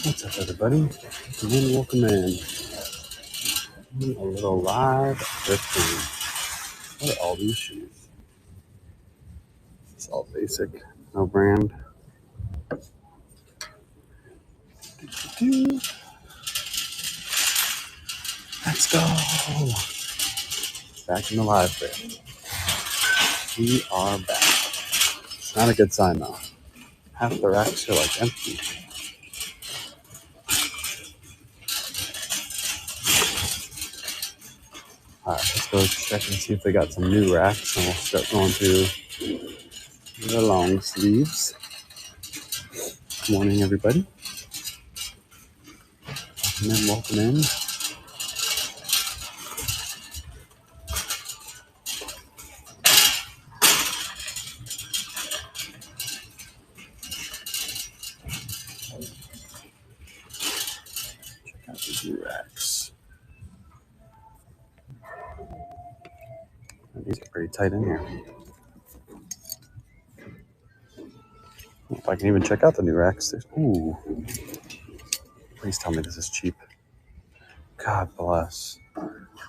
What's up, everybody? Come in, welcome in. A little live thrifting. What are all these shoes? It's all basic, no brand. Let's go. Back in the live thrift. We are back. It's not a good sign though. Half the racks are like empty. Alright, let's go check and see if they got some new racks, and we'll start going through the long sleeves. Good morning, everybody. Welcome in. Check out these new racks. These are pretty tight in here. If I can even check out the new racks. Ooh. Please tell me this is cheap. God bless.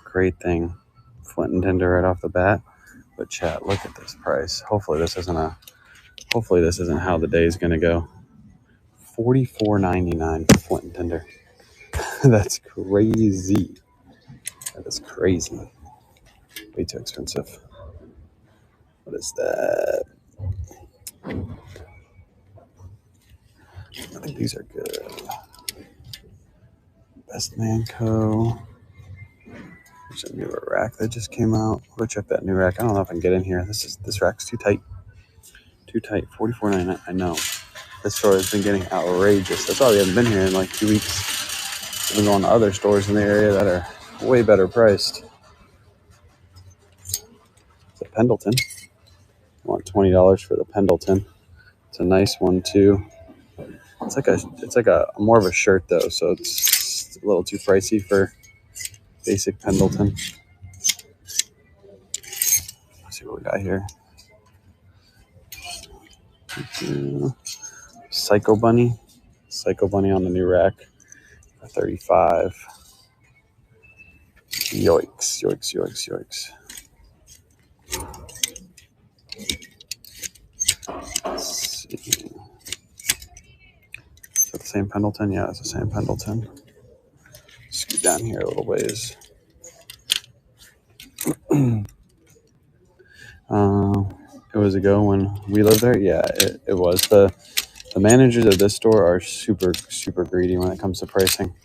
Great thing. Flint and tinder right off the bat. But chat, look at this price. Hopefully this isn't how the day is gonna go. $44.99 for flint and tinder. That's crazy. That is crazy. Way too expensive. What is that? I think these are good. Best Man Co. There's a newer rack that just came out. We'll go check that new rack. I don't know if I can get in here. This rack's too tight. Too tight. $44.99. I know. This store has been getting outrageous. That's why we haven't been here in like 2 weeks. We've been going to other stores in the area that are way better priced. It's a Pendleton. I want $20 for the Pendleton. It's a nice one too. It's like a more of a shirt though, so it's a little too pricey for basic Pendleton. Let's see what we got here. Psycho Bunny on the new rack for $35. Yikes. Let's see. Is that the same Pendleton? Yeah, it's the same Pendleton. Scoot down here a little ways. It was ago when we lived there. Yeah, it was. The managers of this store are super greedy when it comes to pricing.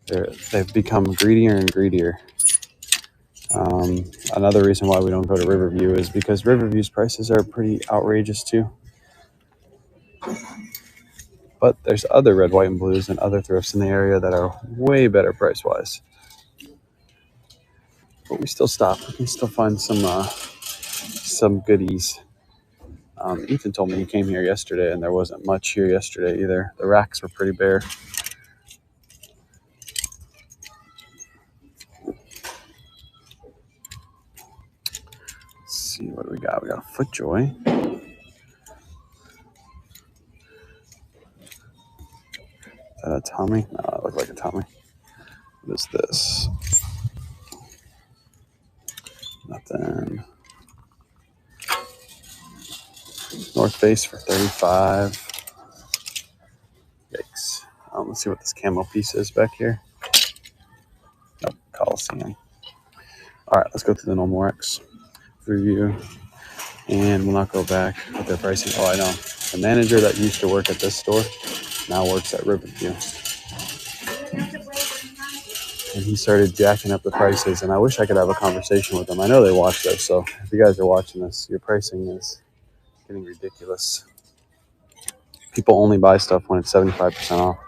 They've become greedier and greedier. Another reason why we don't go to Riverview is because Riverview's prices are pretty outrageous too. But there's other red, white, and blues and other thrifts in the area that are way better price-wise. But we still stop. We can still find some goodies. Ethan told me he came here yesterday, and there wasn't much here yesterday either. The racks were pretty bare. Let's see what we got. We got a FootJoy. Is that a Tommy? No, it looked like a Tommy. What is this? Nothing. North Face for $35. Yikes. Let's see what this camo piece is back here. Nope, Coliseum. All right, let's go through the normal racks review, and we'll not go back with their pricing. Oh, I know. The manager that used to work at this store now works at Riverview. And he started jacking up the prices, and I wish I could have a conversation with them. I know they watch this, so if you guys are watching this, your pricing is getting ridiculous. People only buy stuff when it's 75% off.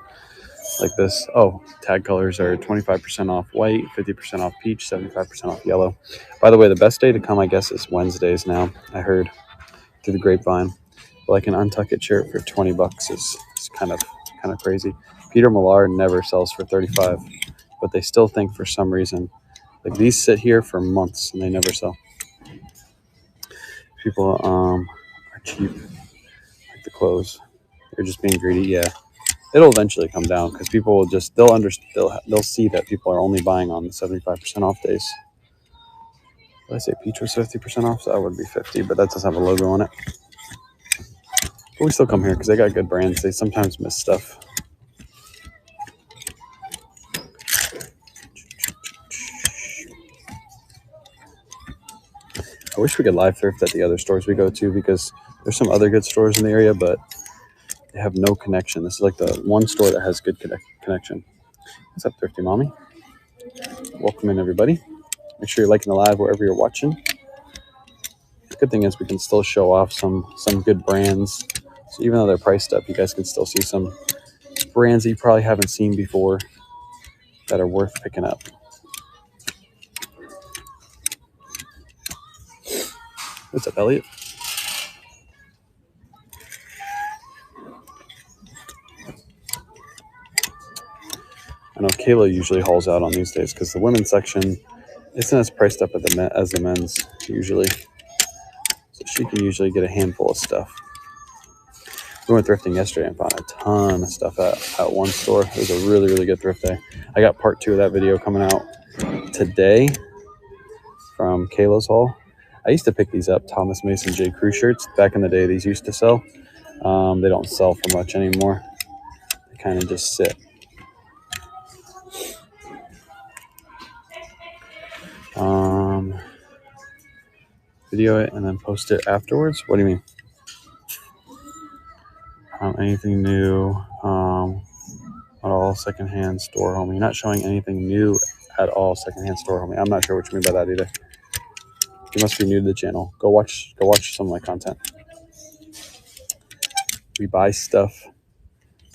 Like this. Oh, tag colors are 25% off white, 50% off peach, 75% off yellow. By the way, the best day to come, I guess, is Wednesdays now. I heard through the grapevine. Like an Untuck It shirt for $20 is kind of crazy. Peter Millar never sells for $35, but they still think for some reason, like these sit here for months and they never sell. People are cheap, like the clothes. They're just being greedy. Yeah. It'll eventually come down because people will just they'll see that people are only buying on the 75% off days. Did I say peach was 50% off? So that would be 50, but that does have a logo on it. But we still come here because they got good brands. They sometimes miss stuff. I wish we could live thrift at the other stores we go to because there's some other good stores in the area, but they have no connection. This is like the one store that has good connection. What's up, Thrifty Mommy? Welcome in, everybody. Make sure you're liking the live wherever you're watching. The good thing is we can still show off some good brands. So even though they're priced up, you guys can still see some brands that you probably haven't seen before that are worth picking up. What's up, Elliot? I know Kayla usually hauls out on these days because the women's section isn't as priced up as the men's usually. So she can usually get a handful of stuff. We went thrifting yesterday and found a ton of stuff at one store. It was a really, really good thrift day. I got part 2 of that video coming out today from Kayla's haul. I used to pick these up, Thomas Mason J. Crew shirts. Back in the day, these used to sell. They don't sell for much anymore. They kind of just sit. Video it and then post it afterwards. What do you mean? Anything new at all secondhand store, homie? You're not showing anything new at all secondhand store, homie. I'm not sure what you mean by that either. You must be new to the channel. Go watch some of my content. We buy stuff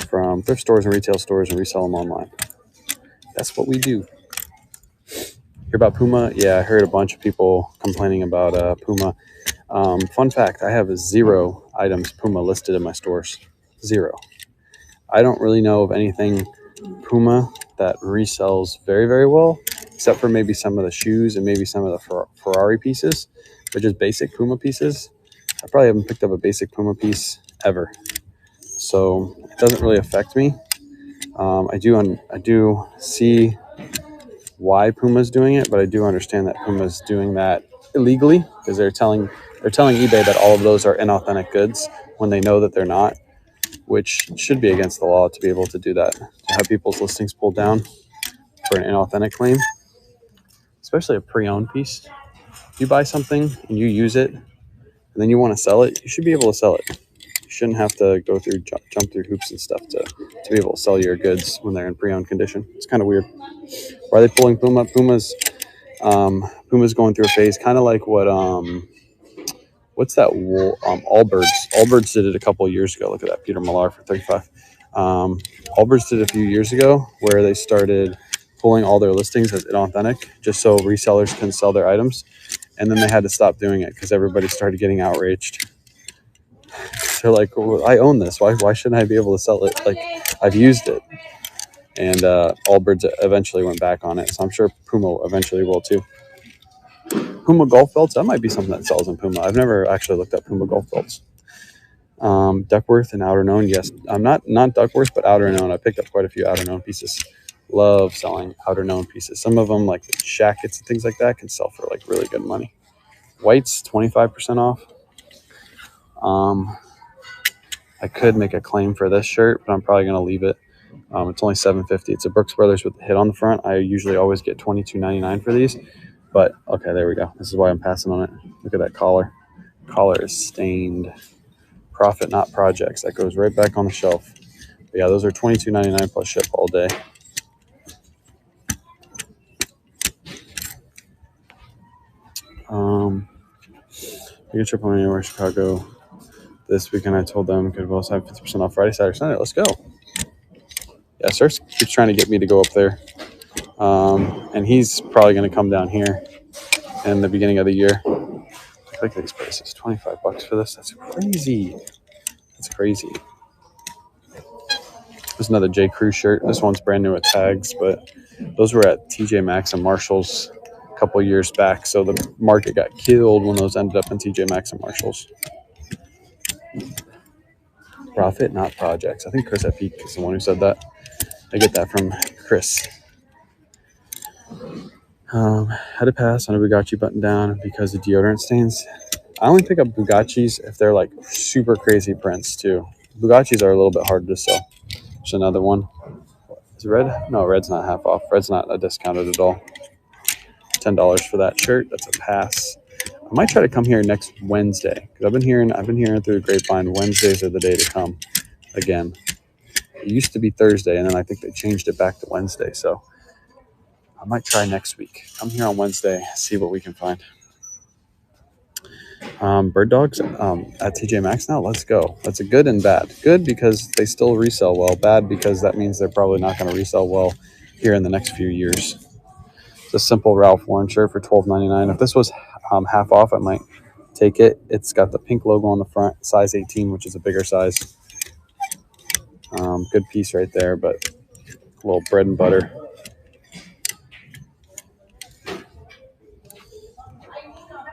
from thrift stores and retail stores and resell them online. That's what we do. Hear about PUMA? Yeah, I heard a bunch of people complaining about PUMA. Fun fact, I have 0 items PUMA listed in my stores. 0. I don't really know of anything PUMA that resells very, very well, except for maybe some of the shoes and maybe some of the Ferrari pieces, but just basic PUMA pieces. I probably haven't picked up a basic PUMA piece ever. So it doesn't really affect me. I do see why Puma's doing it, but I do understand that Puma's doing that illegally because they're telling eBay that all of those are inauthentic goods when they know that they're not, which should be against the law to be able to do that, to have people's listings pulled down for an inauthentic claim, especially a pre-owned piece. If you buy something and you use it and then you want to sell it, you should be able to sell it. You shouldn't have to go through jump through hoops and stuff to be able to sell your goods when they're in pre-owned condition. It's kind of weird. Why are they pulling Puma? Puma's going through a phase, kind of like what what's that wool? Allbirds. Allbirds did it a couple of years ago. Look at that, Peter Millar for 35. Allbirds did it a few years ago where they started pulling all their listings as inauthentic just so resellers can sell their items, and then they had to stop doing it because everybody started getting outraged. They're like, well, I own this. Why shouldn't I be able to sell it? Like, I've used it. And Allbirds eventually went back on it. So I'm sure Puma eventually will too. Puma golf belts, that might be something that sells in Puma. I've never actually looked at Puma golf belts. Duckworth and Outer Known, yes. I'm not Duckworth, but Outer Known. I picked up quite a few Outer Known pieces. Love selling Outer Known pieces. Some of them, like the shackets and things like that, can sell for like really good money. Whites, 25% off. I could make a claim for this shirt, but I'm probably going to leave it. It's only $7.50. It's a Brooks Brothers with the hit on the front. I usually always get $22.99 for these. But, okay, there we go. This is why I'm passing on it. Look at that collar. Collar is stained. Profit, not projects. That goes right back on the shelf. But yeah, those are $22.99 plus ship all day. I get trip on anywhere Chicago this weekend. I told them could both have 50% off Friday, Saturday, Sunday. Let's go. Yeah, sir keeps trying to get me to go up there. And he's probably going to come down here in the beginning of the year. Look at these prices. $25 for this. That's crazy. That's crazy. There's another J. Crew shirt. This one's brand new with tags, but those were at TJ Maxx and Marshall's a couple of years back. So the market got killed when those ended up in TJ Maxx and Marshall's. Profit, not projects. I think Chris at Peak is the one who said that. I get that from Chris. Had to pass on a Bugatti button down because of deodorant stains. I only pick up Bugattis if they're like super crazy prints too. Bugattis are a little bit harder to sell. There's another one. Is red? No, red's not half off. Red's not a discounted at all. $10 for that shirt. That's a pass. I might try to come here next Wednesday because I've been hearing through the grapevine Wednesdays are the day to come again. It used to be Thursday, and then I think they changed it back to Wednesday. So I might try next week. Come here on Wednesday, see what we can find. Bird dogs at TJ Maxx now. Let's go. That's a good and bad. Good because they still resell well. Bad because that means they're probably not going to resell well here in the next few years. It's a simple Ralph Lauren shirt for $12.99. If this was half off, I might take it. It's got the pink logo on the front, size 18, which is a bigger size. Good piece right there, but a little bread and butter.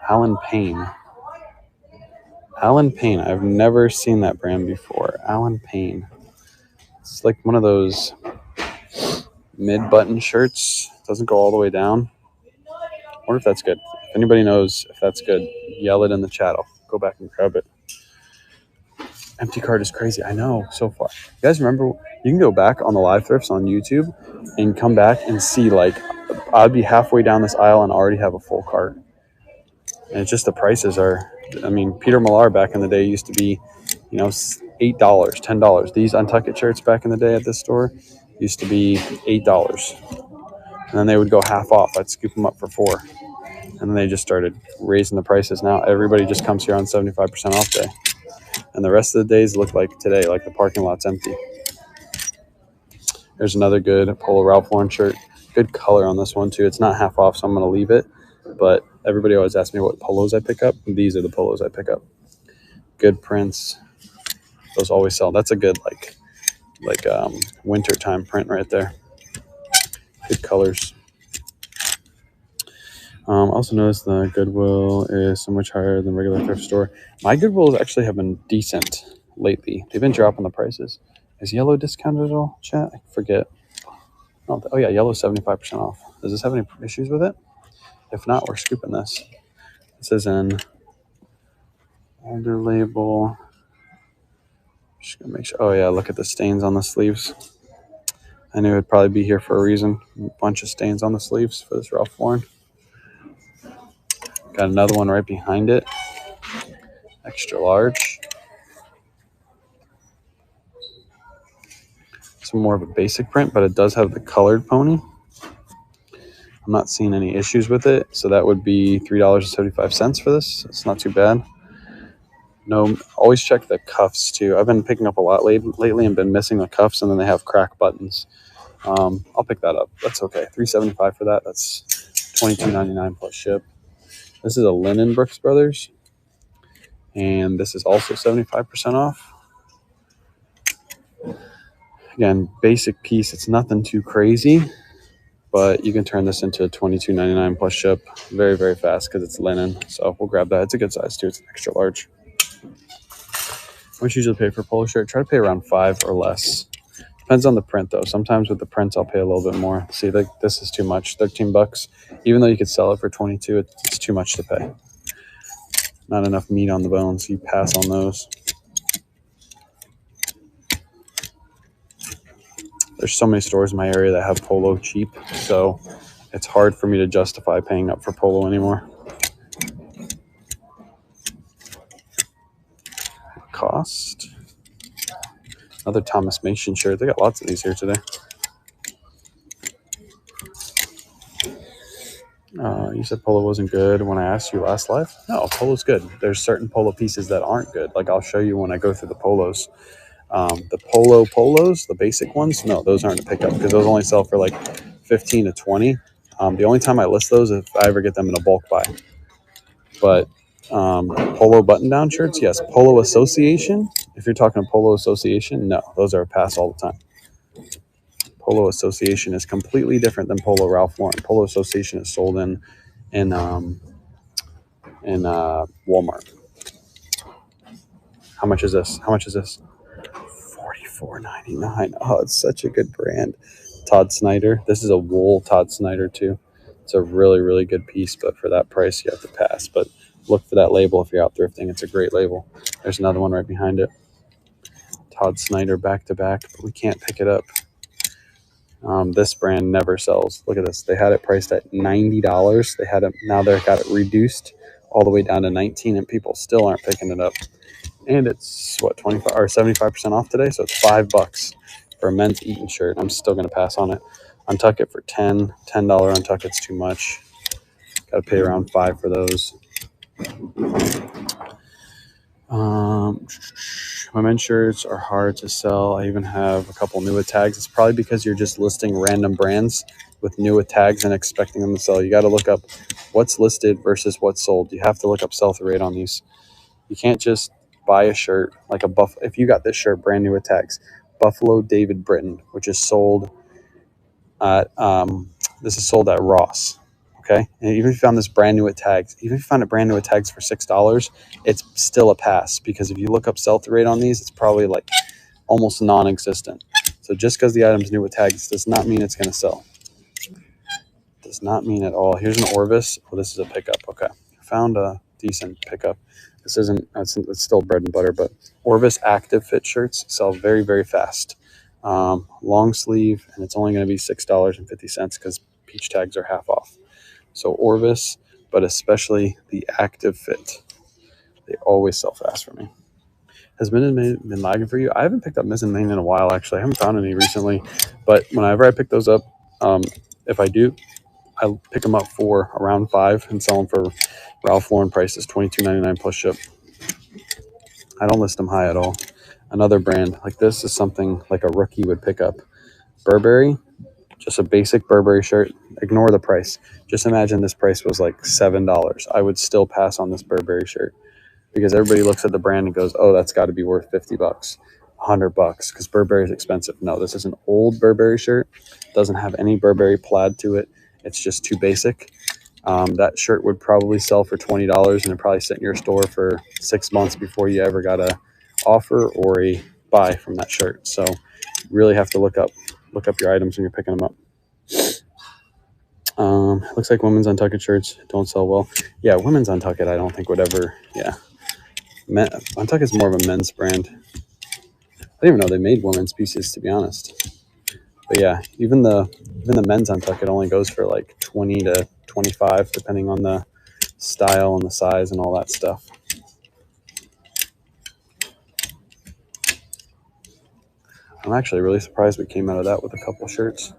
Alan Payne. I've never seen that brand before. Alan Payne. It's like one of those mid-button shirts. Doesn't go all the way down. I wonder if that's good. If anybody knows if that's good, yell it in the chat. I'll go back and grab it. Empty cart is crazy. I know, so far. You guys remember, you can go back on the live thrifts on YouTube and come back and see, like, I'd be halfway down this aisle and already have a full cart. And it's just the prices are, I mean, Peter Millar back in the day used to be, $8, $10. These Untuck It shirts back in the day at this store used to be $8. And then they would go half off. I'd scoop them up for $4. And then they just started raising the prices. Now everybody just comes here on 75% off day. And the rest of the days look like today, like the parking lot's empty. There's another good Polo Ralph Lauren shirt. Good color on this one too. It's not half off, so I'm going to leave it. But everybody always asks me what polos I pick up. These are the polos I pick up. Good prints. Those always sell. That's a good like wintertime print right there. Good colors. Also noticed the Goodwill is so much higher than regular thrift store. My Goodwills actually have been decent lately. They've been dropping the prices. Is yellow discounted at all, chat? I forget. Oh yeah, yellow 75% off. Does this have any issues with it? If not, we're scooping this. This is an older label. Just gonna make sure. Oh yeah, look at the stains on the sleeves. I knew it'd probably be here for a reason. A bunch of stains on the sleeves for this Ralph Lauren. Got another one right behind it. Extra large. Some more of a basic print, but it does have the colored pony. I'm not seeing any issues with it, so that would be $3.75 for this. It's not too bad. No, always check the cuffs too. I've been picking up a lot lately and been missing the cuffs, and then they have crack buttons. I'll pick that up. That's okay. $3.75 for that. That's $22.99 plus ship. This is a linen Brooks Brothers, and this is also 75% off. Again, basic piece. It's nothing too crazy, but you can turn this into $22.99 plus ship very, very fast because it's linen. So we'll grab that. It's a good size too. It's an extra large. How much you usually pay for a polo shirt? Try to pay around $5 or less. Depends on the print though. Sometimes with the prints, I'll pay a little bit more. See, this is too much. $13. Even though you could sell it for $22, it's too much to pay. Not enough meat on the bones. You pass on those. There's so many stores in my area that have polo cheap, so it's hard for me to justify paying up for polo anymore. Cost. Another Thomas Mason shirt. They got lots of these here today. You said polo wasn't good when I asked you last live. No, polo's good. There's certain polo pieces that aren't good. Like I'll show you when I go through the polos. The polos, the basic ones, no, those aren't to pick up because those only sell for like 15 to 20. The only time I list those is if I ever get them in a bulk buy. But polo button-down shirts, yes. Polo Association, if you're talking Polo Association, no, those are a pass all the time. Polo Association is completely different than Polo Ralph Lauren. Polo Association is sold in Walmart. How much is this? $4.99. Oh, it's such a good brand. Todd Snyder. This is a wool Todd Snyder too. It's a really, really good piece, but for that price, you have to pass. But look for that label if you're out thrifting. It's a great label. There's another one right behind it. Todd Snyder back to back, but we can't pick it up. This brand never sells. Look at this. They had it priced at $90. They had it, now they've got it reduced all the way down to 19, and people still aren't picking it up. And it's what, 25 or 75% off today, so it's $5 for a men's Eaton shirt. I'm still gonna pass on it. Untuck it for $10 untuck it's too much. Gotta pay around $5 for those. Women's shirts are hard to sell. I even have a couple Nua tags. It's probably because you're just listing random brands with Nua tags and expecting them to sell. You got to look up what's listed versus what's sold. You have to look up sell-through rate on these. You can't just buy a shirt like a buff. If you got this shirt brand new with tags, Buffalo David Britton, which is sold at this is sold at Ross. Okay, and even if you found this brand new at tags, even if you found it brand new at tags for $6, it's still a pass, because if you look up sell-through rate on these, it's probably like almost non-existent. So just because the item's new with tags does not mean it's going to sell. Does not mean at all. Here's an Orvis. Oh, this is a pickup. Okay, I found a decent pickup. This isn't. It's still bread and butter, but Orvis active fit shirts sell very, very fast. Long sleeve, and it's only going to be $6.50 because peach tags are half off. So Orvis, but especially the active fit, they always sell fast for me. Has Min and Main been lagging for you? I haven't picked up Miss and Main in a while, actually. I haven't found any recently, but whenever I pick those up, if I do, I pick them up for around $5 and sell them for Ralph Lauren prices, $22.99 plus ship. I don't list them high at all. Another brand like this is something like a rookie would pick up. Burberry, just a basic Burberry shirt. Ignore the price. Just imagine this price was like $7. I would still pass on this Burberry shirt, because everybody looks at the brand and goes, oh, that's got to be worth $50, $100, because Burberry is expensive. No, this is an old Burberry shirt. Doesn't have any Burberry plaid to it. It's just too basic. That shirt would probably sell for $20, and it'd probably sit in your store for 6 months before you ever got a offer or a buy from that shirt. So you really have to look up your items when you're picking them up. Looks like women's untucked shirts don't sell well. Yeah, women's untucked I don't think would ever. Yeah, untucked is more of a men's brand. I didn't even know they made women's pieces, to be honest. But yeah, even the men's untucked only goes for like 20 to 25, depending on the style and the size and all that stuff. I'm actually really surprised we came out of that with a couple shirts.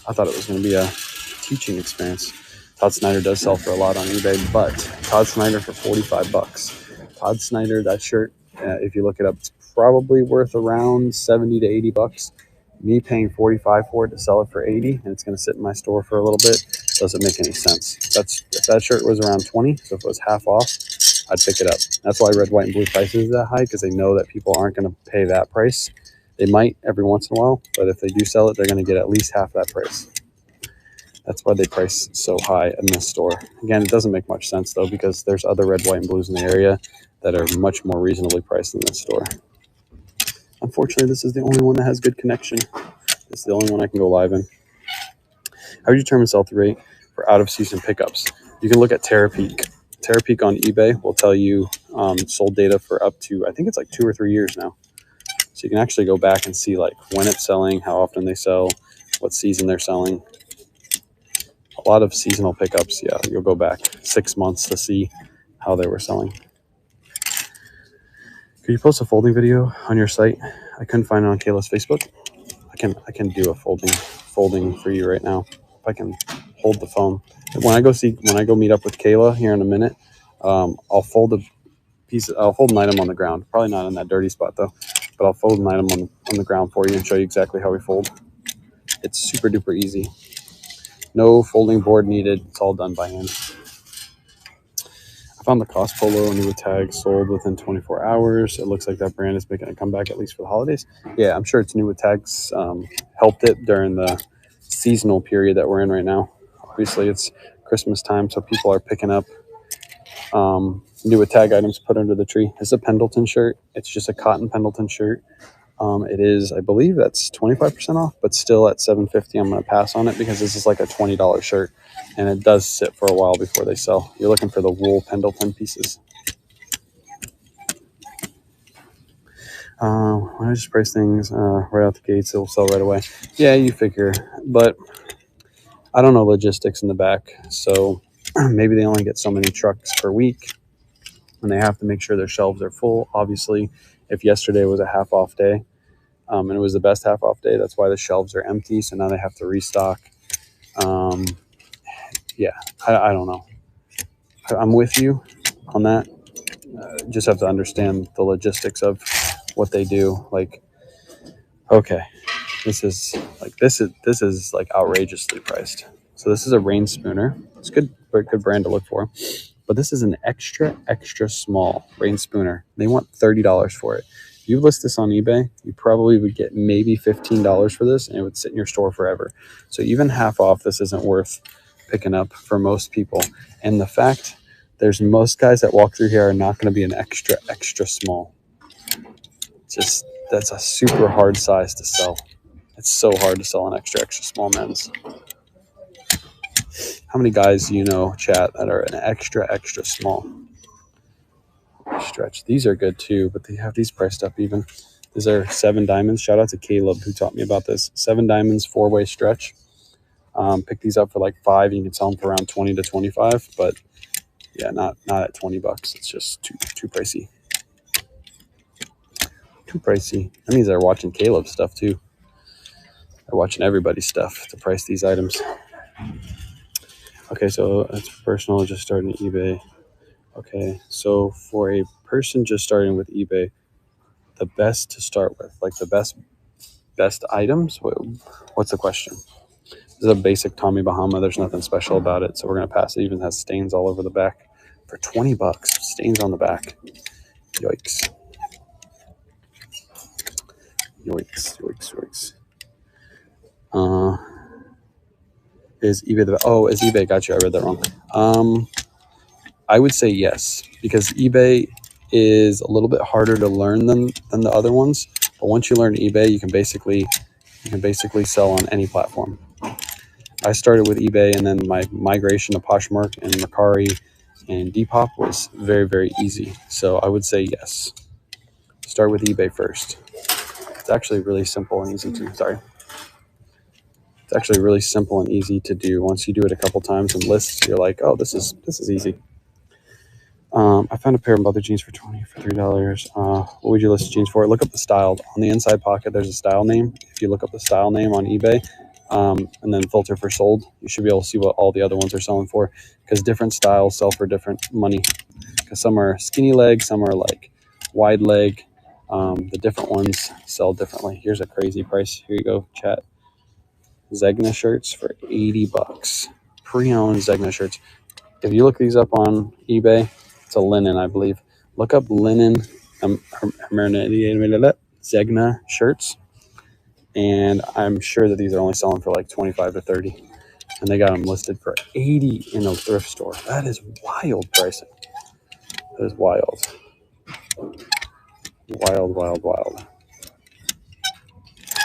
I thought it was going to be a teaching experience. Todd Snyder does sell for a lot on eBay, but Todd Snyder for $45. Todd Snyder, that shirt, if you look it up, it's probably worth around $70 to $80. Me paying $45 for it to sell it for $80, and it's going to sit in my store for a little bit, doesn't make any sense. If that shirt was around $20, so if it was half off, I'd pick it up. That's why red, white, and blue prices is that high, because they know that people aren't going to pay that price. They might every once in a while, but if they do sell it, they're going to get at least half that price. That's why they price so high in this store. Again, it doesn't make much sense, though, because there's other red, white, and blues in the area that are much more reasonably priced in this store. Unfortunately, this is the only one that has good connection. It's the only one I can go live in. How do you determine sell-through rate for out-of-season pickups? You can look at Terapeak. Terapeak on eBay will tell you sold data for up to, I think it's like 2 or 3 years now. So you can actually go back and see like when it's selling, how often they sell, what season they're selling. A lot of seasonal pickups, yeah, you'll go back 6 months to see how they were selling. Could you post a folding video on your site? I couldn't find it on Kayla's Facebook. I can do a folding for you right now. If I can hold the phone. When I go meet up with Kayla here in a minute, I'll fold an item on the ground. Probably not in that dirty spot though, but I'll fold an item on the ground for you and show you exactly how we fold. It's super duper easy. No folding board needed. It's all done by hand. I found the Cost Polo new tag sold within 24 hours. It looks like that brand is making a comeback, at least for the holidays. Yeah, I'm sure it's new with tags helped it during the seasonal period that we're in right now. Obviously, it's Christmas time, so people are picking up new with tag items put under the tree. It's a Pendleton shirt. It's just a cotton Pendleton shirt. It is, I believe that's 25% off, but still at $7.50. I'm going to pass on it because this is like a $20 shirt, and it does sit for a while before they sell. You're looking for the wool Pendleton pieces. When I just price things right out the gates, it'll sell right away. Yeah, you figure, but I don't know logistics in the back, so maybe they only get so many trucks per week, and they have to make sure their shelves are full. Obviously, if yesterday was a half off day, and it was the best half off day, that's why the shelves are empty. So now they have to restock. Yeah, I don't know. I'm with you on that. Just have to understand the logistics of what they do. Like, okay, this is like outrageously priced. So this is a rain spooner. It's good, very good brand to look for. But this is an extra small rain spooner. They want $30 for it. If you list this on eBay, you probably would get maybe $15 for this, and it would sit in your store forever. So even half off, this isn't worth picking up for most people. And the fact there's most guys that walk through here are not going to be an extra small. Just that's a super hard size to sell. It's so hard to sell an extra small men's. How many guys do you know, chat, that are an extra small? Stretch. These are good too, but they have these priced up even. These are 7 diamonds. Shout out to Caleb who taught me about this. 7 diamonds, 4-way stretch. Pick these up for like $5. You can sell them for around 20 to 25, but yeah, not at $20. It's just too pricey. Too pricey. That means they're watching Caleb's stuff too. They're watching everybody's stuff to price these items. Okay, so that's personal, just starting eBay. Okay, so for a person just starting with eBay, the best to start with, like the best items. What's the question? This is a basic Tommy Bahama. There's nothing special about it, so we're gonna pass it. Even has stains all over the back for $20. Stains on the back. Yikes! Yikes! Is eBay the? Oh, is eBay? Got you. I read that wrong. I would say yes, because eBay is a little bit harder to learn than the other ones. But once you learn eBay, you can basically sell on any platform. I started with eBay, and then my migration to Poshmark and Mercari and Depop was very easy. So I would say yes. Start with eBay first. It's actually really simple and easy to. Sorry. It's actually really simple and easy to do. Once you do it a couple times and lists, you're like, oh, this is easy. I found a pair of mother jeans for $3. What would you list jeans for? Look up the style. On the inside pocket, there's a style name. If you look up the style name on eBay, and then filter for sold, you should be able to see what all the other ones are selling for, because different styles sell for different money. Because some are skinny leg, some are like wide leg. The different ones sell differently. Here's a crazy price. Here you go, chat. Zegna shirts for $80. Pre-owned Zegna shirts. If you look these up on eBay, it's a linen, I believe. Look up linen Zegna shirts, and I'm sure that these are only selling for like 25 to 30, and they got them listed for 80 in a thrift store. That is wild pricing. That is wild. Wild.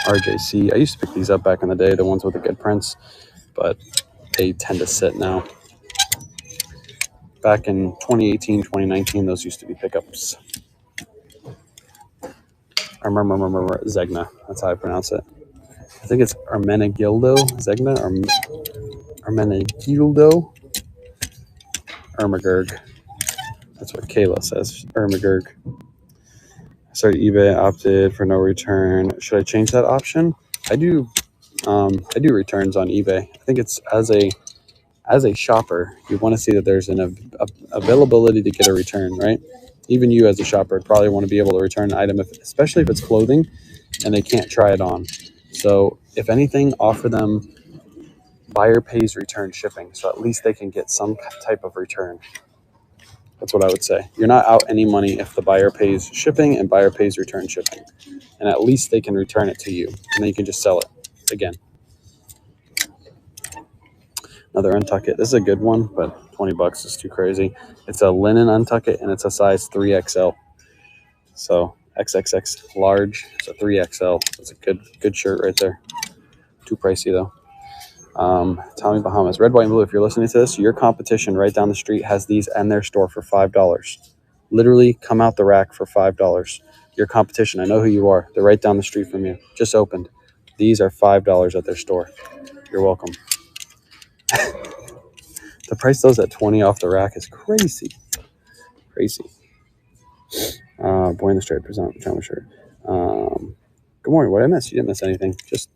RJC. I used to pick these up back in the day, the ones with the good prints, but they tend to sit now. Back in 2018, 2019, those used to be pickups. I remember Zegna. That's how I pronounce it. I think it's Ermenegildo Zegna or Ermenegildo Ermagurg. That's what Kayla says. Ermagurg. I started eBay, opted for no return. Should I change that option? I do returns on eBay. I think it's as a shopper, you want to see that there's an availability to get a return, right? Even you as a shopper probably want to be able to return an item, especially if it's clothing and they can't try it on. So if anything, offer them buyer pays return shipping, so at least they can get some type of return. That's what I would say. You're not out any money if the buyer pays shipping and buyer pays return shipping, and at least they can return it to you, and then you can just sell it again. Another untuck it. This is a good one, but $20 is too crazy. It's a linen untuck it, and it's a size 3XL. So XXX large. So 3XL. That's a good shirt right there. Too pricey though. Tommy Bahamas, red, white, and blue. If you're listening to this, your competition right down the street has these in their store for $5. Literally come out the rack for $5. Your competition, I know who you are. They're right down the street from you. Just opened. These are $5 at their store. You're welcome. The price those at 20 off the rack is crazy. Crazy. Boy in the straight pajama shirt. Good morning. What did I miss? You didn't miss anything. Just,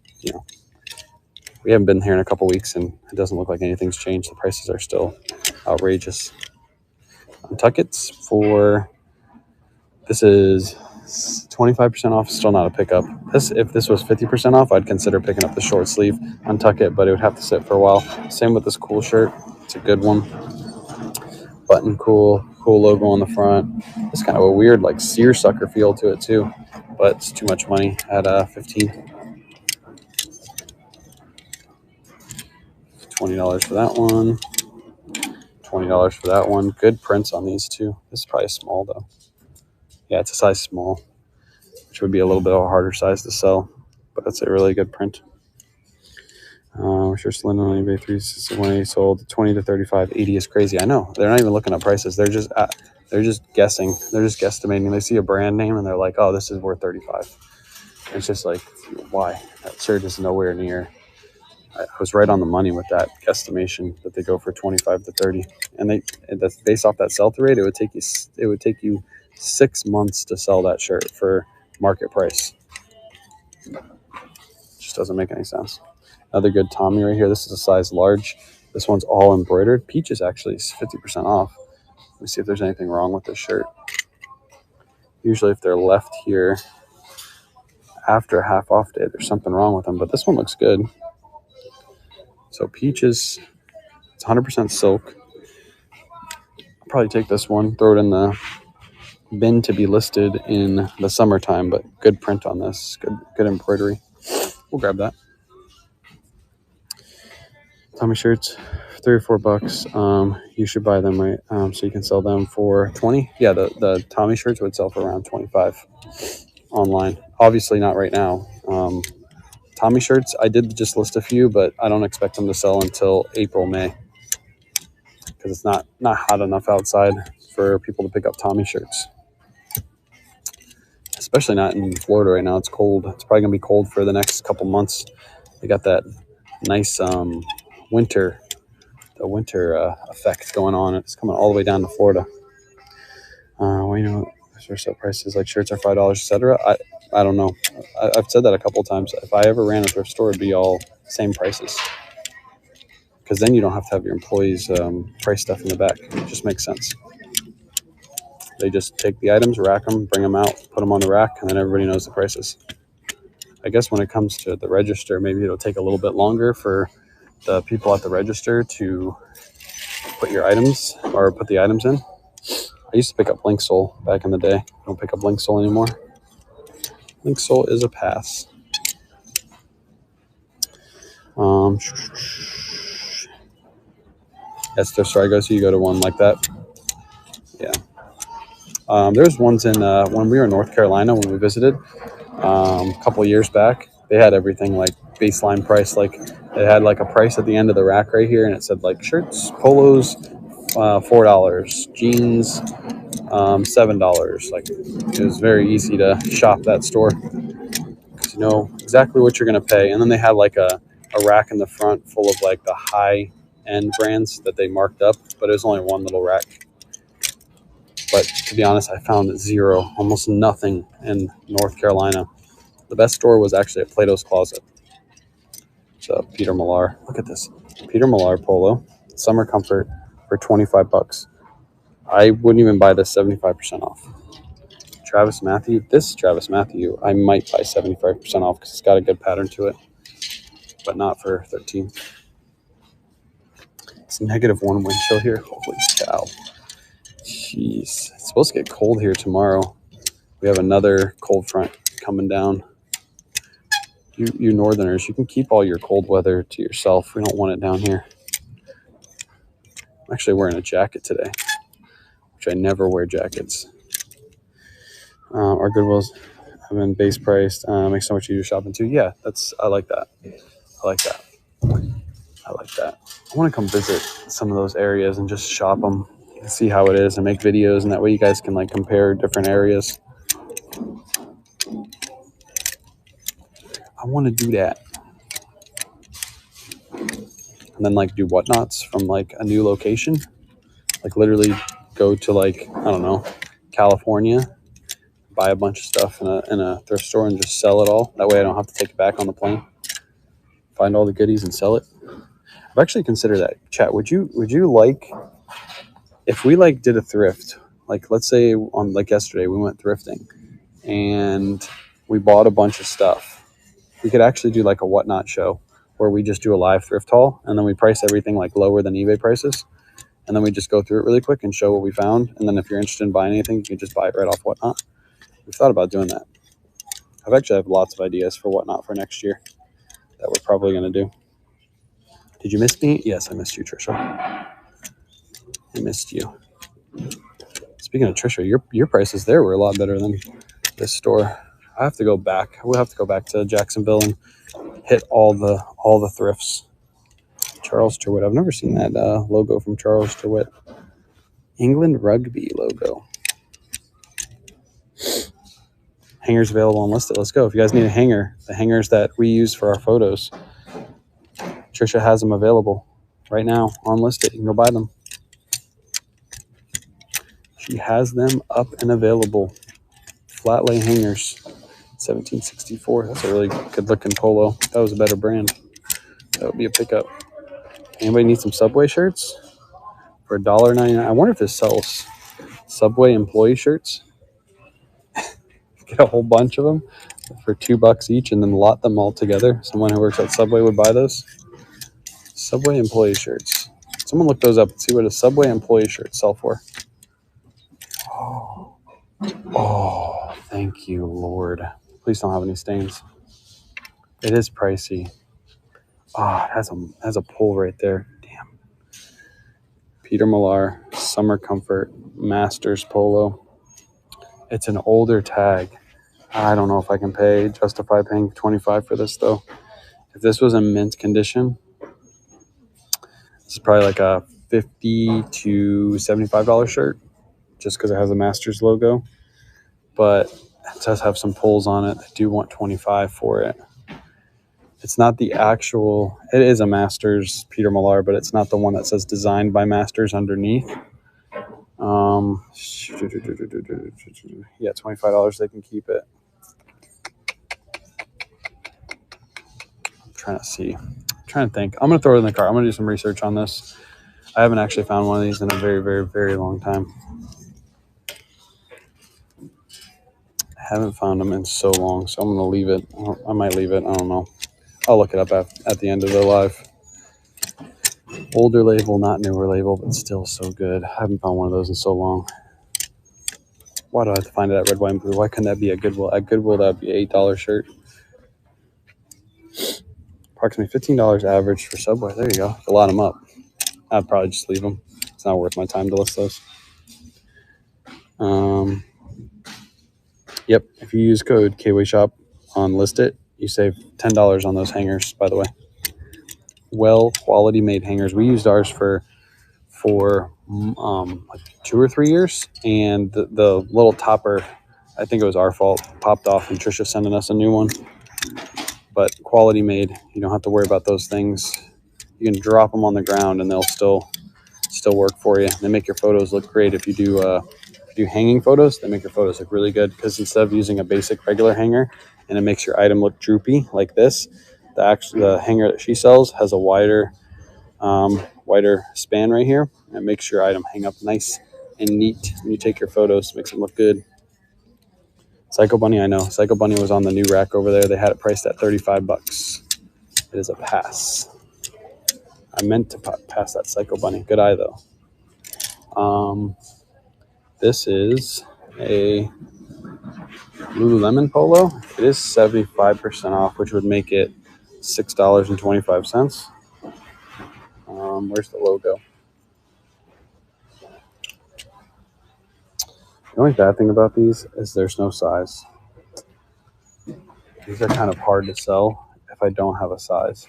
we haven't been here in a couple weeks, and it doesn't look like anything's changed. The prices are still outrageous. Tuckets for this is 25% off. Still not a pickup. If this was 50% off, I'd consider picking up the short sleeve untuck it, but it would have to sit for a while. Same with this cool shirt. It's a good one. Button cool logo on the front. It's kind of a weird like seersucker feel to it too, but it's too much money at 15. $20 for that one. $20 for that one. Good prints on these two. This is probably small though. Yeah, it's a size small, which would be a little bit of a harder size to sell, but that's a really good print. Sure, Linen on eBay 361 sold 20 to 35. 80 is crazy. I know. They're not even looking at prices. They're just guessing. They're just guesstimating. They see a brand name and they're like, "Oh, this is worth 35." It's just like, why? That shirt is nowhere near. I was right on the money with that guesstimation that they go for 25 to 30, and that's based off that sell-through rate. It would take you 6 months to sell that shirt for market price. Just doesn't make any sense. Another good Tommy right here. This is a size large. This one's all embroidered. Peach is actually 50% off. Let me see if there's anything wrong with this shirt. Usually if they're left here after a half off day, there's something wrong with them, but this one looks good. So peach is, it's 100% silk. I'll probably take this one, throw it in the bin to be listed in the summertime, but good print on this. Good embroidery. We'll grab that. Tommy shirts, $3 or $4. You should buy them, right? So you can sell them for 20. Yeah, the Tommy shirts would sell for around 25 online. Obviously not right now. Tommy shirts, I did just list a few, but I don't expect them to sell until April, May, because it's not hot enough outside for people to pick up Tommy shirts. Especially not in Florida right now. It's cold. It's probably gonna be cold for the next couple months. They got that nice winter effect going on. It's coming all the way down to Florida. Sale prices like shirts are $5, etc. I don't know. I've said that a couple of times. If I ever ran a thrift store, it'd be all same prices, because then you don't have to have your employees price stuff in the back. It just makes sense. They just take the items, rack them, bring them out, put them on the rack, and then everybody knows the prices. I guess when it comes to the register, maybe it'll take a little bit longer for the people at the register to put the items in. I used to pick up link sole back in the day. I don't pick up link sole anymore. Link sole is a pass. That's the store I go to. You go to one like that. Yeah. There's ones in when we were in North Carolina when we visited a couple of years back. They had everything like baseline price. Like they had like a price at the end of the rack right here, and it said like shirts, polos, $4, jeans, $7. Like it was very easy to shop that store because you know exactly what you're gonna pay. And then they had like a rack in the front full of like the high end brands that they marked up, but it was only one little rack. But to be honest, I found zero, almost nothing in North Carolina. The best store was actually at Plato's Closet. So Peter Millar, look at this Peter Millar polo, summer comfort for $25. I wouldn't even buy this 75% off. Travis Matthew, I might buy 75% off because it's got a good pattern to it, but not for 13. It's -1 wind chill here. Holy cow. Jeez. It's supposed to get cold here tomorrow. We have another cold front coming down. You northerners, you can keep all your cold weather to yourself. We don't want it down here. I'm actually wearing a jacket today, which I never wear jackets. Our Goodwills have been base priced. Makes so much easier shopping too. Yeah, I like that. I like that. I like that. I want to come visit some of those areas and just shop them, see how it is, and make videos. And that way, you guys can like compare different areas. I want to do that, and then like do whatnots from like a new location. Like literally go to like I don't know, California, buy a bunch of stuff in a thrift store and just sell it all. That way, I don't have to take it back on the plane. Find all the goodies and sell it. I've actually considered that. Chat, would you like if we like did a thrift, like let's say on like yesterday we went thrifting and we bought a bunch of stuff. We could actually do like a whatnot show where we just do a live thrift haul and then we price everything like lower than eBay prices. And then we just go through it really quick and show what we found. And then if you're interested in buying anything, you can just buy it right off whatnot. We've thought about doing that. I've actually have lots of ideas for whatnot for next year that we're probably going to do. Did you miss me? Yes, I missed you, Trisha. I missed you. Speaking of Trisha, your prices there were a lot better than this store. I have to go back. We'll have to go back to Jacksonville and hit all the thrifts. Charles Tyrwhitt. I've never seen that logo from Charles Tyrwhitt. England Rugby logo. Hangers available on listed. Let's go. If you guys need a hanger, the hangers that we use for our photos, Trisha has them available right now on listed. You can go buy them. She has them up and available. Flat lay hangers. 1764. That's a really good looking polo. That was a better brand. That would be a pickup. Anybody need some Subway shirts for $1.99? I wonder if this sells Subway employee shirts. Get a whole bunch of them for $2 each and then lot them all together. Someone who works at Subway would buy those. Subway employee shirts. Someone look those up and see what a Subway employee shirt sell for. Oh, thank you, Lord. Please don't have any stains. It is pricey. Ah, it has a pull right there. Damn. Peter Millar, Summer Comfort, Masters Polo. It's an older tag. I don't know if I can justify paying $25 for this though. If this was in mint condition, this is probably like a $50 to $75 shirt, just because it has a Masters logo. But it does have some pulls on it. I do want $25 for it. It's not the actual. It is a Masters Peter Millar, but it's not the one that says designed by Masters underneath. Yeah, $25. They can keep it. I'm trying to see. I'm trying to think. I'm gonna throw it in the car. I'm gonna do some research on this. I haven't actually found one of these in a very, very, very long time. I haven't found them in so long, so I'm gonna leave it. I might leave it. I don't know. I'll look it up at the end of the live. Older label, not newer label, but still so good. I haven't found one of those in so long. Why do I have to find it at Red, White, and Blue? Why couldn't that be at Goodwill? At Goodwill, that would be an $8 shirt. Approximately $15 average for Subway. There you go. You'll lot them up. I'd probably just leave them. It's not worth my time to list those. Yep. If you use code KWayShop on List It, you save $10 on those hangers, by the way. Well quality made hangers. We used ours for like 2 or 3 years, and the little topper, I think it was our fault, popped off, and Trisha sending us a new one. But quality made. You don't have to worry about those things. You can drop them on the ground and they'll still work for you. They make your photos look great. If you do hanging photos, they make your photos look really good, because instead of using a basic regular hanger and it makes your item look droopy like this, the hanger that she sells has a wider span right here, and it makes your item hang up nice and neat when you take your photos. Makes it look good. Psycho Bunny, I know. Psycho Bunny was on the new rack over there. They had it priced at $35. It is a pass. I meant to pass that Psycho Bunny. Good eye, though. This is a Lululemon polo. It is 75% off, which would make it $6.25. Where's the logo? The only bad thing about these is there's no size. These are kind of hard to sell if I don't have a size.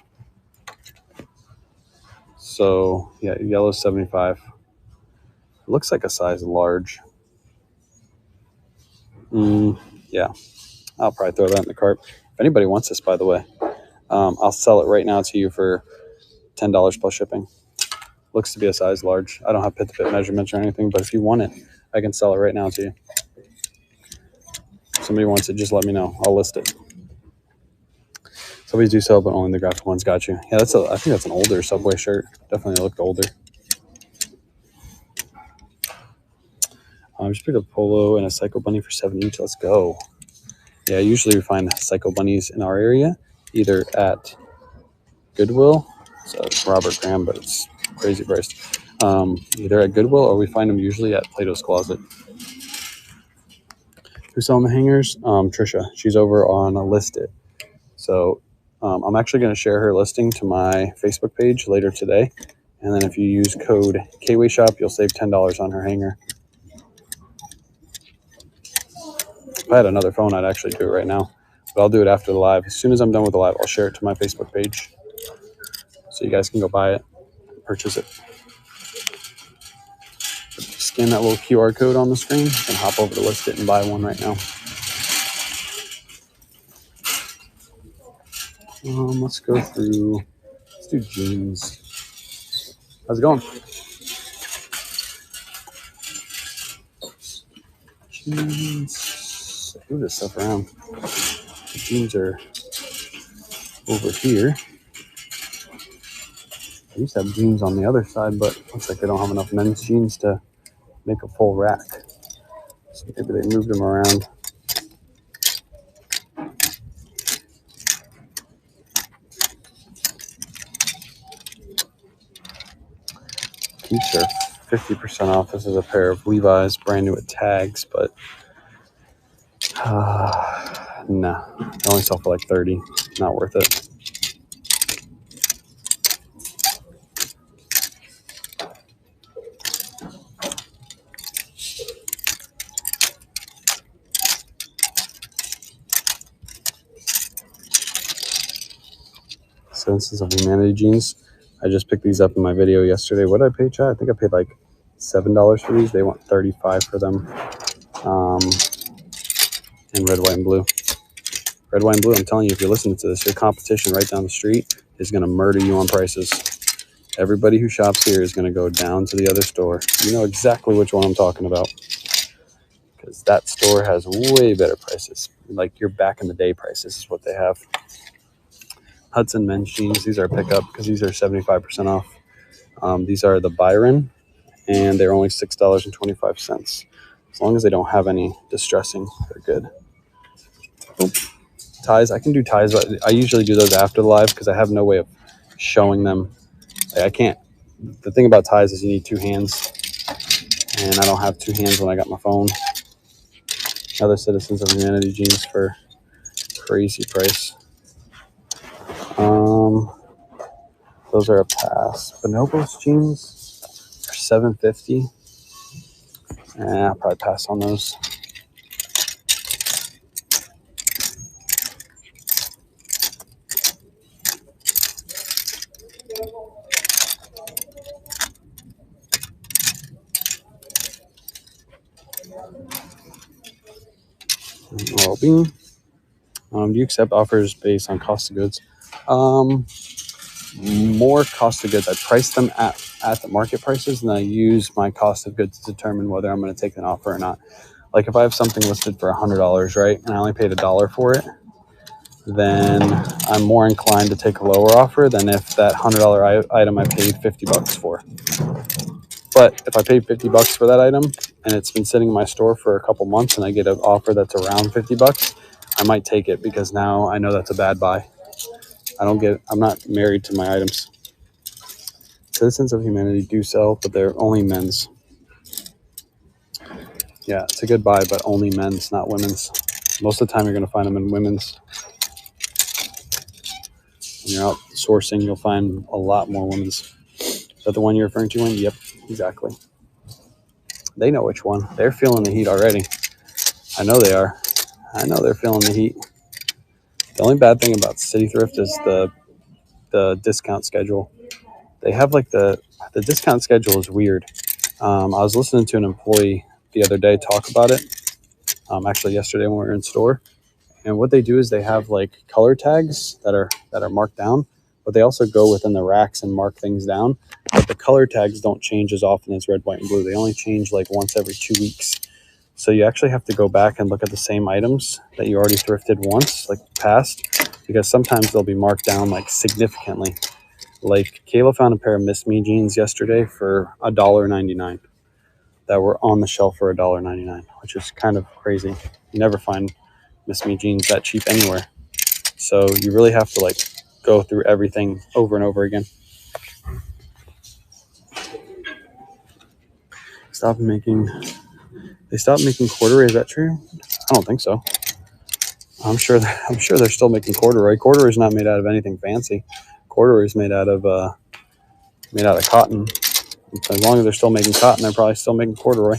So yeah, yellow 75. It looks like a size large. Yeah, I'll probably throw that in the cart. If anybody wants this, by the way, I'll sell it right now to you for $10 plus shipping. Looks to be a size large. I don't have pit-to-pit measurements or anything, but if you want it, I can sell it right now to you. If somebody wants it, just let me know. I'll list it. Some of these do sell, but only the graphic ones. Got you. Yeah, I think that's an older Subway shirt. Definitely looked older. Just picked up a polo and a Psycho Bunny for $7 each. Let's go. Yeah, usually we find Psycho Bunnies in our area, either at Goodwill. So it's Robert Graham, but it's crazy priced. Either at Goodwill or we find them usually at Plato's Closet. Who's selling the hangers? Trisha. She's over on a List It. So I'm actually going to share her listing to my Facebook page later today. And then if you use code KWayShop, you'll save $10 on her hanger. If I had another phone, I'd actually do it right now. But I'll do it after the live. As soon as I'm done with the live, I'll share it to my Facebook page. So you guys can go buy it, purchase it. Scan that little QR code on the screen and hop over to List It and buy one right now. Let's go through, let's do jeans. How's it going? Jeans. Move this stuff around. The jeans are over here. I used to have jeans on the other side, but looks like they don't have enough men's jeans to make a full rack. So maybe they moved them around. Keeps are 50% off. This is a pair of Levi's, brand new with tags, but nah, they only sell for like 30. Not worth it. Senses of Humanity jeans. I just picked these up in my video yesterday. What did I pay, Chad? I think I paid like $7 for these. They want $35 for them. In red, white, and blue. Red, white, and blue. I'm telling you, if you're listening to this, your competition right down the street is going to murder you on prices. Everybody who shops here is going to go down to the other store. You know exactly which one I'm talking about, because that store has way better prices. Like your back in the day prices is what they have. Hudson men's jeans. These are a pickup because these are 75% off. These are the Byron, and they're only $6.25. As long as they don't have any distressing, they're good. Oh, ties. I can do ties, but I usually do those after the live because I have no way of showing them. I can't. The thing about ties is you need two hands, and I don't have two hands when I got my phone. Other Citizens of Humanity jeans for crazy price. Those are a pass. Bonobos jeans are $7.50. I'll probably pass on those. Well-being. Do you accept offers based on cost of goods? More cost of goods. I price them at the market prices, and I use my cost of goods to determine whether I'm going to take an offer or not. Like if I have something listed for $100, right, and I only paid $1 for it, then I'm more inclined to take a lower offer than if that $100 item I paid $50 for. But if I paid $50 for that item and it's been sitting in my store for a couple months and I get an offer that's around $50, I might take it because now I know that's a bad buy. I'm not married to my items. Citizens of Humanity do sell, but they're only men's. Yeah, it's a good buy, but only men's, not women's. Most of the time you're going to find them in women's. When you're out sourcing, you'll find a lot more women's. Is that the one you're referring to, Wayne? Yep, exactly. They know which one. They're feeling the heat already. I know they are. I know they're feeling the heat. The only bad thing about City Thrift is the discount schedule. They have like the discount schedule is weird. I was listening to an employee the other day talk about it. Actually, yesterday when we were in store, and what they do is they have like color tags that are marked down, but they also go within the racks and mark things down. But the color tags don't change as often as red, white, and blue. They only change like once every 2 weeks. So you actually have to go back and look at the same items that you already thrifted once, like past, because sometimes they'll be marked down like significantly. Like Kayla found a pair of Miss Me jeans yesterday for $1.99 that were on the shelf for $1.99, which is kind of crazy. You never find Miss Me jeans that cheap anywhere. So you really have to like go through everything over and over again. They stopped making corduroy. Is that true? I don't think so. I'm sure they're still making corduroy. Corduroy is not made out of anything fancy. Corduroy is made out of cotton. As long as they're still making cotton, they're probably still making corduroy.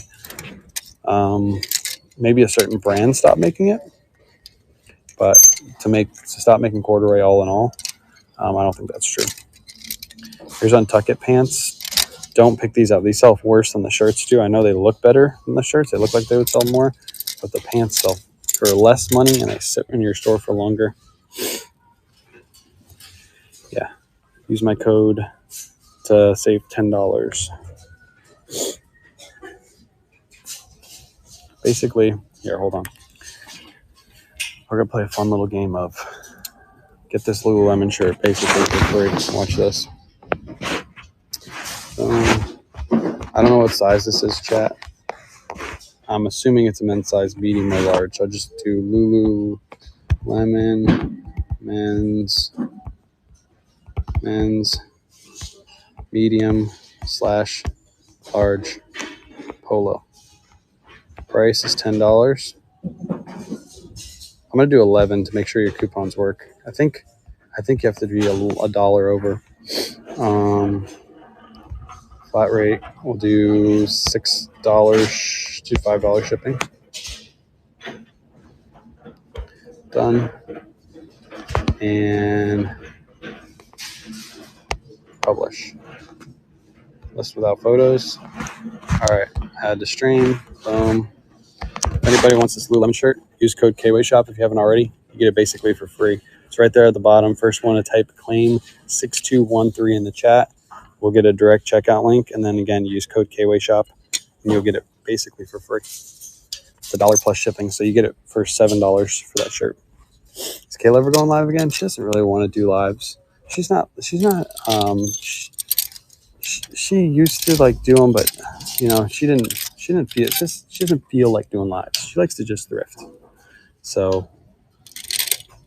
Maybe a certain brand stopped making it, but to stop making corduroy all in all, I don't think that's true. Here's Untuck It pants. Don't pick these up. These sell worse than the shirts do. I know they look better than the shirts. They look like they would sell more, but the pants sell for less money and they sit in your store for longer. Yeah. Use my code to save $10. Basically, here, hold on. We're going to play a fun little game of get this Lululemon shirt basically for free. Watch this. I don't know what size this is, chat. I'm assuming it's a men's size, medium or large. I'll just do Lululemon men's medium / large polo. Price is $10. I'm gonna do 11 to make sure your coupons work. I think you have to be a dollar over. Flat rate, we'll do $6 to $5 shipping. Done. And publish. List without photos. All right, add to stream. Boom. If anybody wants this Lululemon shirt, use code KWayShop if you haven't already. You get it basically for free. It's right there at the bottom. First one to type claim 6213 in the chat. We'll get a direct checkout link, and then again, use code KWayShop, and you'll get it basically for free. It's $1 plus shipping, so you get it for $7 for that shirt. Is Kayla ever going live again? She doesn't really want to do lives. She's not. She used to like do them, but she doesn't feel like doing lives. She likes to just thrift. So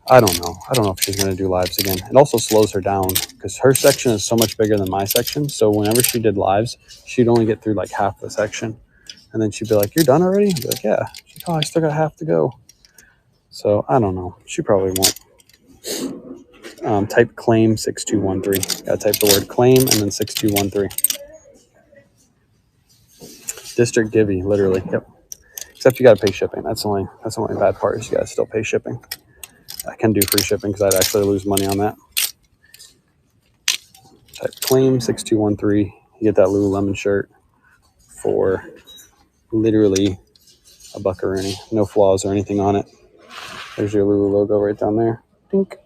I don't know if she's going to do lives again. It also slows her down because her section is so much bigger than my section. So whenever she did lives, she'd only get through like half the section. And then she'd be like, "You're done already?" I'd be like, "Yeah." She's like, "Oh, I still got half to go." So I don't know. She probably won't. Type claim 6213. Got to type the word claim and then 6213. District Divvy, literally. Yep. Except you got to pay shipping. That's the only bad part is you got to still pay shipping. I can do free shipping because I'd actually lose money on that. Type claim 6213. You get that Lululemon shirt for literally a buckaroonie. No flaws or anything on it. There's your Lulu logo right down there. Dink.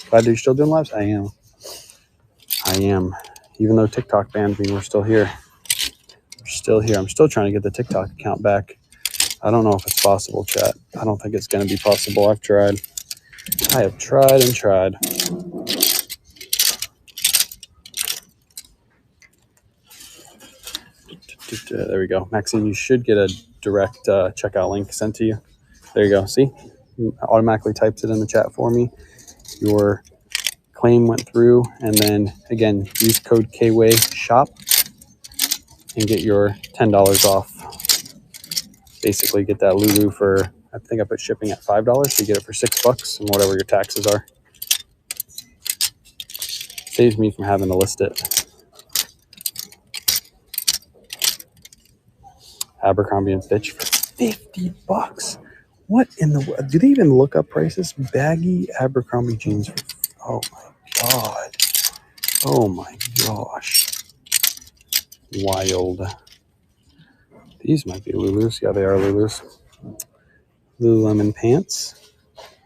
Glad you're still doing lives? I am. Even though TikTok banned me, we're still here. I'm still trying to get the TikTok account back. I don't know if it's possible, chat. I don't think it's going to be possible. I've tried. I have tried and tried. There we go. Maxine, you should get a direct checkout link sent to you. There you go. See? It automatically types it in the chat for me. Your claim went through. And then, again, use code KWayShop and get your $10 off. Basically, get that Lulu for, I think I put shipping at $5. So you get it for $6 and whatever your taxes are. Saves me from having to list it. Abercrombie and Fitch for $50. What in the world? Do they even look up prices? Baggy Abercrombie jeans for, oh my God. Oh my gosh. Wild. These might be Lulus. Yeah, they are Lulus. Lululemon pants.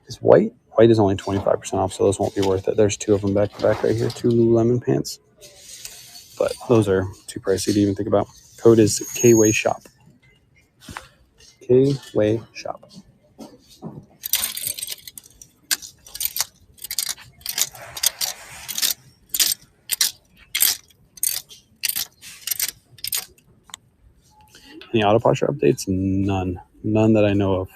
Is white? White is only 25% off, so those won't be worth it. There's two of them back to back right here. Two Lululemon pants. But those are too pricey to even think about. Code is KWay Shop. KWay Shop. Any Autopasher updates? None. None that I know of.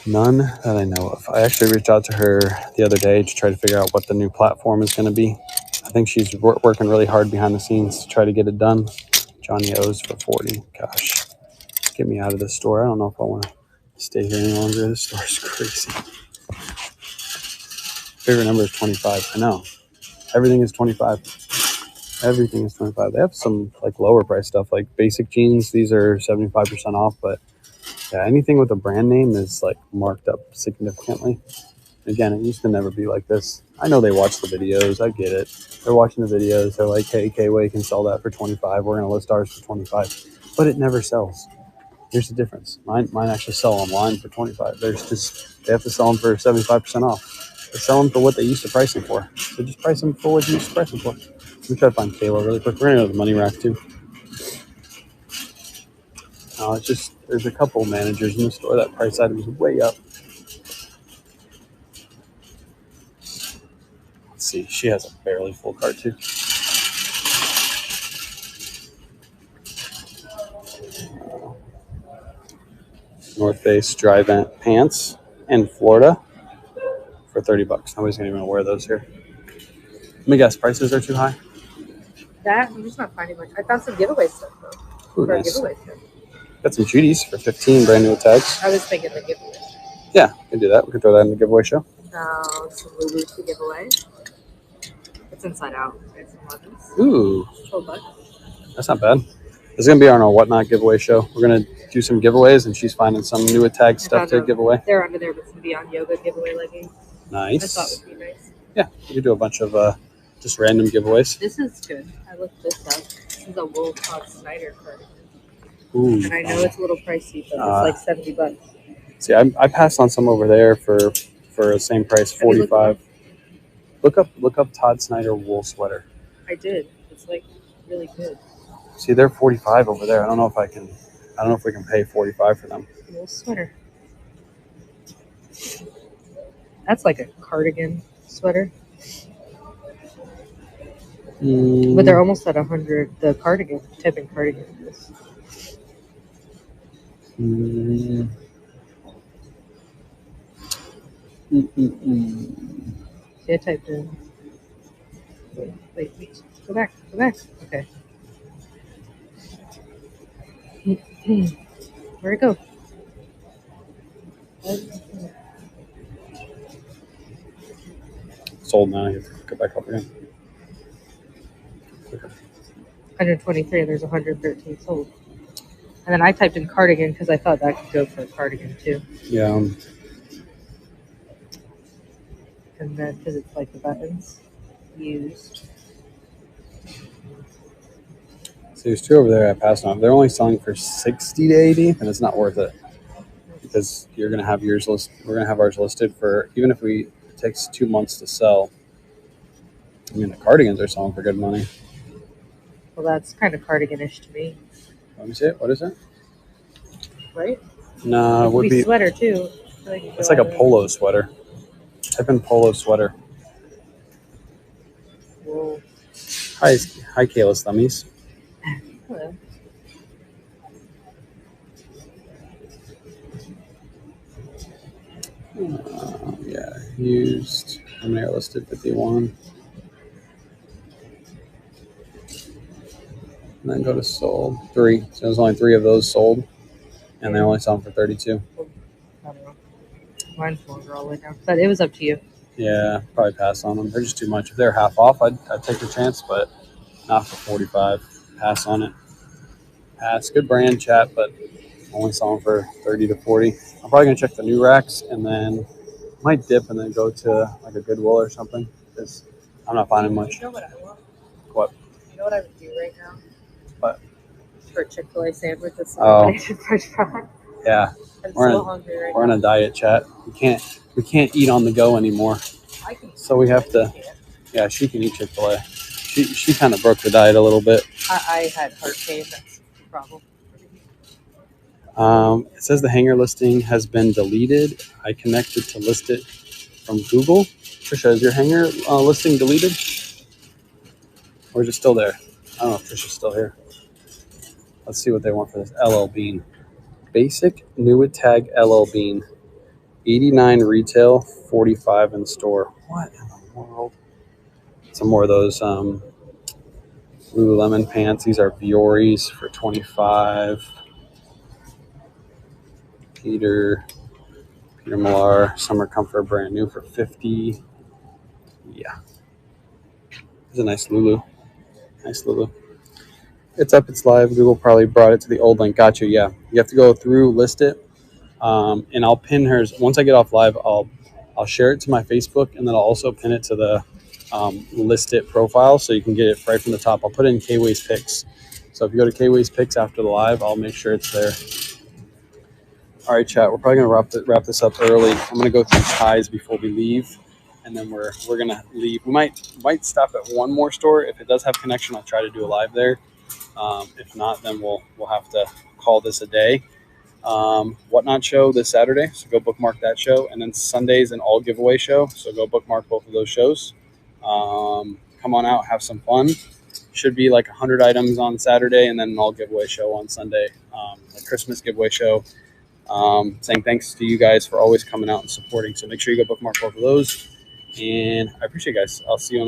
None that I know of. I actually reached out to her the other day to try to figure out what the new platform is going to be. I think she's working really hard behind the scenes to try to get it done. Johnny O's for 40. Gosh, get me out of this store. I don't know if I want to stay here any longer. This store is crazy. Favorite number is 25. I know. Everything is 25. Everything is 25. They have some like lower price stuff like basic jeans. These are 75% off, but yeah, anything with a brand name is like marked up significantly. Again, it used to never be like this. I know they watch the videos. I get it. They're watching the videos. They're like, hey, K-Way can sell that for 25. We're going to list ours for 25. But it never sells. Here's the difference. Mine actually sell online for 25. They have to sell them for 75% off. They sell them for what they used to price them for. So just price them for what you used to price them for. Let me try to find Kayla really quick. We're going to go to the money rack too. It's just, there's a couple managers in the store that price items way up. Let's see. She has a barely full cart too. North Face dry vent pants in Florida for $30. Nobody's gonna even wear those here. Let me guess, prices are too high. That I'm just not finding much. I found some giveaway stuff though. Ooh, for nice. a giveaway stuff. Got some Judy's for 15, brand new tags. I was thinking the giveaway. Yeah, we can do that. We can throw that in the giveaway show. Some Lulu to give away. It's inside out. It's some leggings. Ooh, $12. that's not bad. This is gonna be on our Whatnot giveaway show. We're gonna do some giveaways, and she's finding some new tag stuff to give away. They're under there with some Beyond Yoga giveaway leggings. Nice. I thought it would be nice. Yeah, we could do a bunch of just random giveaways. This is good. I looked this up. This is a wool Todd Snyder cardigan. Ooh, and I know it's a little pricey, but it's like $70. See, I passed on some over there for the same price, 45. Look up Todd Snyder wool sweater. I did. It's like really good. See, they're 45 over there. I don't know if we can pay 45 for them. Wool sweater. That's like a cardigan sweater. But they're almost at 100. The cardigan, type in cardigan is. See, I typed in. Wait. Go back. Okay. Where'd it go? Sold now. You have to go back up again. 123. There's 113 sold. And then I typed in cardigan because I thought that could go for a cardigan too. Yeah. And then because it's like the buttons used. So there's two over there I passed on. They're only selling for 60 to 80, and it's not worth it because you're gonna have yours list. We're gonna have ours listed for even if it takes 2 months to sell. I mean, the cardigans are selling for good money. Well, that's kind of cardigan-ish to me. Let me see it. What is it? Right? No, it would be sweater too. It's like a polo sweater. Type in polo sweater. Whoa. Hi, Kayla Stummies. Hello. Yeah, used. How many are listed? 51. And then go to sold. 3. So there's only 3 of those sold. And they only sell them for 32. I don't know. Mine's longer all the way down. But it was up to you. Yeah, probably pass on them. They're just too much. If they're half off, I'd take the chance, but not for 45. Pass on it. It's a good brand, chat, but only saw them for 30 to 40. I'm probably gonna check the new racks and then might dip and then go to like a Goodwill or something because I'm not finding much. You know what I want? What? You know what I would do right now? What? For a Chick-fil-A sandwich with some Oh. combination French fries. Yeah, I'm we're so in, hungry right we're on now. a diet, chat. We can't eat on the go anymore. I can eat So we have to. Yeah, she can eat Chick-fil-A. She kind of broke the diet a little bit. I had heart pain. That's the problem. It says the hanger listing has been deleted. I connected to list it from Google. Trisha, is your hanger listing deleted? Or is it still there? I don't know if Trisha's still here. Let's see what they want for this LL Bean. Basic Nuit Tag LL Bean. 89 retail, 45 in store. What in the world? Some more of those Lululemon pants. These are Vioris for 25. Peter Millar Summer Comfort brand new for 50. Yeah. It's a nice Lulu. Nice Lulu. It's up, it's live. Google probably brought it to the old link. Gotcha. Yeah. You have to go through, list it. And I'll pin hers. Once I get off live, I'll share it to my Facebook and then I'll also pin it to the list it profile so you can get it right from the top. I'll put it in K-Way's Picks. So if you go to K-Way's Picks after the live, I'll make sure it's there. All right, chat. We're probably gonna wrap this up early. I'm gonna go through ties before we leave, and then we're gonna leave. We might stop at one more store. If it does have connection, I'll try to do a live there. If not, then we'll have to call this a day. Whatnot show this Saturday, so go bookmark that show, and then Sunday's an all giveaway show, so go bookmark both of those shows. Come on out, have some fun. Should be like 100 items on Saturday, and then an all giveaway show on Sunday, a Christmas giveaway show. Saying thanks to you guys for always coming out and supporting. So make sure you go bookmark both of those. And I appreciate you guys. I'll see you on